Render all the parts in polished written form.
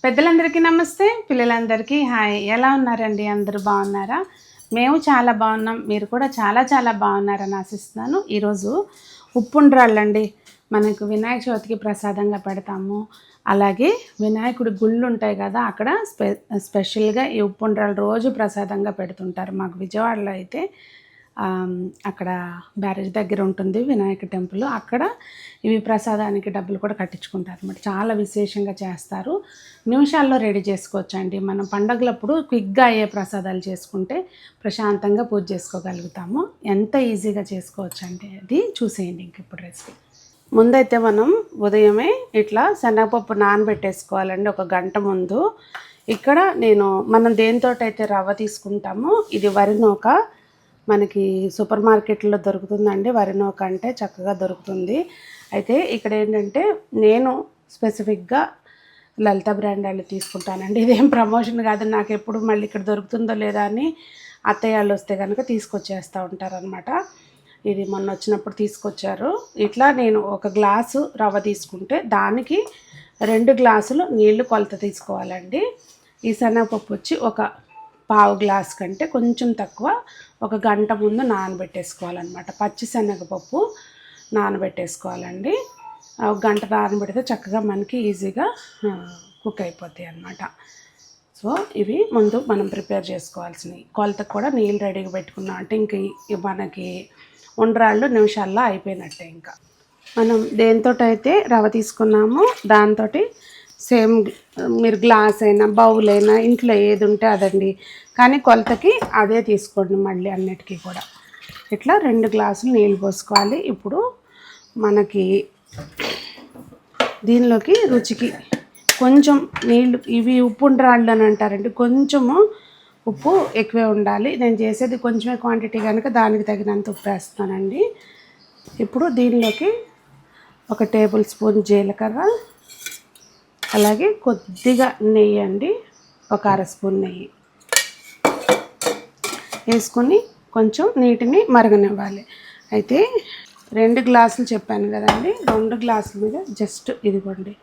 పెద్దలందరికీ నమస్తే, పిల్లలందరికీ హాయ్. ఎలా ఉన్నారండి? అందరూ బాగున్నారా? మేము చాలా బాగున్నాం. మీరు కూడా చాలా చాలా బాగున్నారని ఆశిస్తున్నాను. ఈరోజు ఉప్పుండ్రాళ్ళండి. మనకు వినాయక చవితికి ప్రసాదంగా పెడతాము. అలాగే వినాయకుడి గుళ్ళు ఉంటాయి కదా, అక్కడ స్పెషల్గా ఈ ఉప్పుండ్రాళ్ళు రోజు ప్రసాదంగా పెడుతుంటారు. మాకు విజయవాడలో అయితే అక్కడ బ్యారేజ్ దగ్గర ఉంటుంది వినాయక టెంపుల్. అక్కడ ఇవి ప్రసాదానికి డబ్బులు కూడా కట్టించుకుంటారు అన్నమాట. చాలా విశేషంగా చేస్తారు. నిమిషాల్లో రెడీ చేసుకోవచ్చండి. మనం పండగలప్పుడు క్విక్గా అయ్యే ప్రసాదాలు చేసుకుంటే ప్రశాంతంగా పూజ చేసుకోగలుగుతాము. ఎంత ఈజీగా చేసుకోవచ్చండి అది చూసేయండి. ఇంక ఇప్పుడు రెసిపీ ముందైతే మనం ఉదయమే ఇట్లా శనగపప్పు నానబెట్టేసుకోవాలండి ఒక గంట ముందు. ఇక్కడ మనం దేనితో అయితే రవ్వ తీసుకుంటామో ఇది వరి నూక. మనకి సూపర్ మార్కెట్లో దొరుకుతుందండి. వరి నూక అంటే చక్కగా దొరుకుతుంది. అయితే ఇక్కడ ఏంటంటే నేను స్పెసిఫిక్గా లలిత బ్రాండ్ వాళ్ళు తీసుకుంటానండి. ఇదేం ప్రమోషన్ కాదు. నాకు ఎప్పుడు మళ్ళీ ఇక్కడ దొరుకుతుందో లేదా అని అత్తయ్య వాళ్ళు వస్తే కనుక తీసుకొచ్చేస్తూ ఉంటారనమాట. ఇది మొన్న వచ్చినప్పుడు తీసుకొచ్చారు. ఇట్లా నేను ఒక గ్లాసు రవ్వ తీసుకుంటే దానికి 2 గ్లాసులు నీళ్లు కొలత తీసుకోవాలండి. ఈ శనగపప్పు వచ్చి ఒక పావు గ్లాస్ కంటే కొంచెం తక్కువ ఒక గంట ముందు నానబెట్టేసుకోవాలన్నమాట. పచ్చి శనగపప్పు నానబెట్టేసుకోవాలండి. ఒక గంట నానబెడితే చక్కగా మనకి ఈజీగా కుక్ అయిపోతాయి అన్నమాట. సో ఇవి ముందు మనం ప్రిపేర్ చేసుకోవాల్సినవి. కొలతకు కూడా నీళ్ళు రెడీగా పెట్టుకున్నాం అంటే ఇంక మనకి ఉండ్రాళ్ళు నిమిషాల్లో అయిపోయినట్టే. ఇంకా మనం దేంతో అయితే రవ్వ తీసుకున్నామో దాంతో సేమ్ మీరు గ్లాస్ అయినా బౌల్ అయినా ఇంట్లో ఏది ఉంటే అదండి, కానీ కొలతకి అదే తీసుకోండి. మళ్ళీ అన్నిటికీ కూడా ఇట్లా 2 గ్లాసులు నీళ్ళు పోసుకోవాలి. ఇప్పుడు మనకి దీనిలోకి రుచికి కొంచెం నీళ్ళు, ఇవి ఉప్పుండ్రాళ్ళు అని అంటారండి, కొంచెము ఉప్పు ఎక్కువే ఉండాలి. నేను చేసేది కొంచెమే క్వాంటిటీ కనుక దానికి తగినంత ఉప్పు వేస్తానండి. ఇప్పుడు దీనిలోకి 1 టేబుల్ స్పూన్ జీలకర్ర, అలాగే కొద్దిగా నెయ్యి అండి, 1 అర స్పూన్ నెయ్యి వేసుకొని కొంచెం నీటిని మరగనివ్వాలి. అయితే 2 గ్లాసులు చెప్పాను కదండి, 2 గ్లాసుల మీద జస్ట్ ఇదిగోండి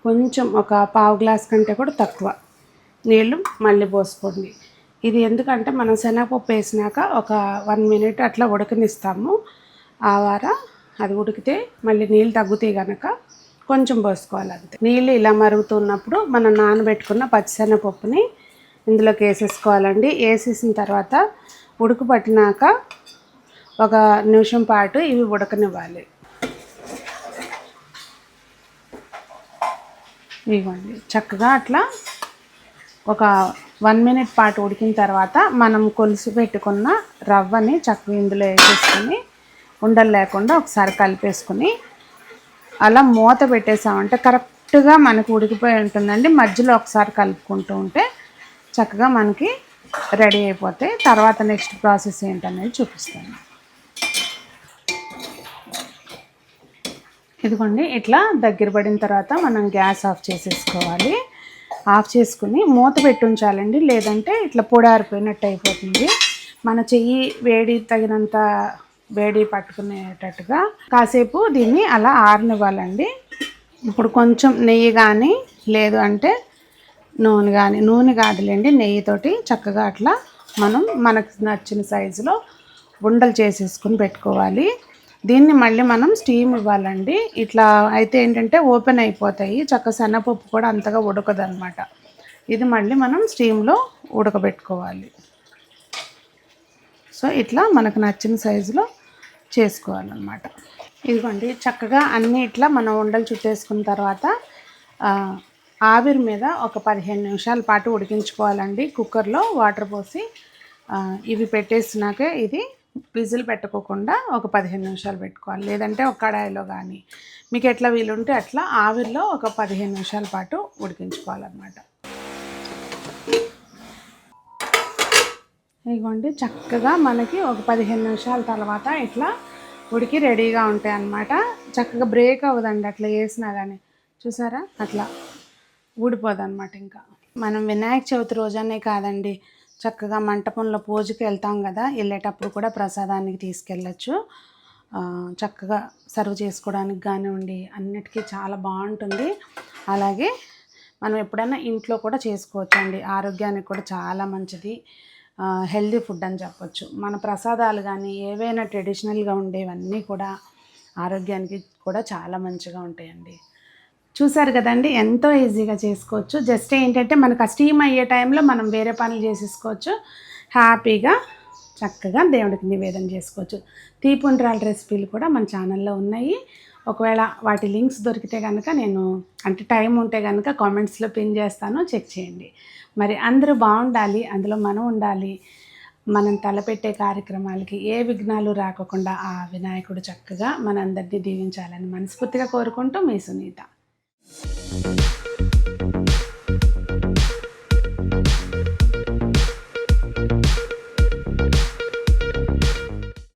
కొంచెం ఒక పావు గ్లాస్ కంటే కూడా తక్కువ నీళ్ళు మళ్ళీ పోసుకోండి. ఇది ఎందుకంటే మనం శనగపప్పు వేసినాక ఒక 1 మినిట్ అట్లా ఉడకనిస్తాము. ఆ వార అది ఉడికితే మళ్ళీ నీళ్ళు తగ్గుతాయి కనుక కొంచెం పోసుకోవాలి అంతే. నీళ్ళు ఇలా మరుగుతున్నప్పుడు మనం నానబెట్టుకున్న పచ్చిశనగపప్పుని ఇందులోకి వేసేసుకోవాలండి. వేసేసిన తర్వాత ఉడుకు పట్టినాక 1 నిమిషం పాటు ఇవి ఉడకనివ్వాలి. ఇవ్వండి చక్కగా అట్లా ఒక 1 మినిట్ పాటు ఉడికిన తర్వాత మనం కొలిసి పెట్టుకున్న రవ్వని చక్కగా ఇందులో వేసేసుకొని ఉండలు లేకుండా ఒకసారి కలిపేసుకొని అలా మూత పెట్టేసామంటే కరెక్ట్గా మనకు ఉడికిపోయి ఉంటుందండి. మధ్యలో ఒకసారి కలుపుకుంటూ ఉంటే చక్కగా మనకి రెడీ అయిపోతాయి. తర్వాత నెక్స్ట్ ప్రాసెస్ ఏంటనేది చూపిస్తాను. ఇదిగోండి ఇట్లా దగ్గర పడిన తర్వాత మనం గ్యాస్ ఆఫ్ చేసేసుకోవాలి. ఆఫ్ చేసుకుని మూత పెట్టి ఉంచాలండి, లేదంటే ఇట్లా పొడారిపోయినట్టు అయిపోతుంది. మన చెయ్యి వేడి తగినంత వేడి పట్టుకునేటట్టుగా కాసేపు దీన్ని అలా ఆరనివ్వాలండి. ఇప్పుడు కొంచెం నెయ్యి కానీ లేదు అంటే నూనె కానీ, నూనె కాదులేండి నెయ్యితోటి చక్కగా అట్లా మనకు నచ్చిన సైజులో ఉండలు చేసేసుకుని పెట్టుకోవాలి. దీన్ని మళ్ళీ మనం స్టీమ్ ఇవ్వాలండి. ఇట్లా అయితే ఏంటంటే ఓపెన్ అయిపోతాయి, చక్క శనగపప్పు కూడా అంతగా ఉడకదనమాట. ఇది మళ్ళీ మనం స్టీమ్లో ఉడకబెట్టుకోవాలి. సో ఇట్లా మనకు నచ్చిన సైజులో చేసుకోవాలన్నమాట. ఇదిగోండి చక్కగా అన్నీ ఇట్లా మనం ఉండలు చుట్టేసుకున్న తర్వాత ఆవిరి మీద ఒక 15 నిమిషాల పాటు ఉడికించుకోవాలండి. కుక్కర్లో వాటర్ పోసి ఇవి పెట్టేసినాకే ఇది విజిల్ పెట్టుకోకుండా ఒక 15 నిమిషాలు పెట్టుకోవాలి. లేదంటే ఒక కడాయిలో కానీ మీకు ఎట్లా వీలుంటే అట్లా ఆవిరిలో ఒక 15 నిమిషాల పాటు ఉడికించుకోవాలన్నమాట. ఇదిగోండి చక్కగా మనకి ఒక 15 నిమిషాల తర్వాత ఇట్లా ఉడికి రెడీగా ఉంటాయి అన్నమాట. చక్కగా బ్రేక్ అవ్వదండి అట్లా వేసినా కానీ, చూసారా అట్లా ఊడిపోదన్నమాట. ఇంకా మనం వినాయక చవితి రోజనే కాదండి, చక్కగా మంటపంలో పూజకి వెళ్తాం కదా, వెళ్ళేటప్పుడు కూడా ప్రసాదానికి తీసుకెళ్ళచ్చు. చక్కగా సర్వ్ చేసుకోవడానికి కానివ్వండి అన్నిటికీ చాలా బాగుంటుంది. అలాగే మనం ఎప్పుడైనా ఇంట్లో కూడా చేసుకోవచ్చు అండి. ఆరోగ్యానికి కూడా చాలా మంచిది. హెల్దీ ఫుడ్ అని చెప్పొచ్చు. మన ప్రసాదాలు కానీ ఏవైనా ట్రెడిషనల్గా ఉండేవన్నీ కూడా ఆరోగ్యానికి కూడా చాలా మంచిగా ఉంటాయండి. చూసారు కదండి, ఎంతో ఈజీగా చేసుకోవచ్చు. జస్ట్ ఏంటంటే మనకు ఆ స్టీమ్ అయ్యే టైంలో మనం వేరే పనులు చేసేసుకోవచ్చు. హ్యాపీగా చక్కగా దేవుడికి నివేదన చేసుకోవచ్చు. తీపుండ్రాల రెసిపీలు కూడా మన ఛానల్లో ఉన్నాయి. ఒకవేళ వాటి లింక్స్ దొరికితే కనుక నేను అంటే టైం ఉంటే కనుక కామెంట్స్లో పిన్ చేస్తాను, చెక్ చేయండి. మరి అందరూ బాగుండాలి, అందులో మనం ఉండాలి. మనం తలపెట్టే కార్యక్రమాలకి ఏ విఘ్నాలు రాకుండా ఆ వినాయకుడు చక్కగా మనందరినీ దీవించాలని మనస్ఫూర్తిగా కోరుకుంటూ మీ సునీత.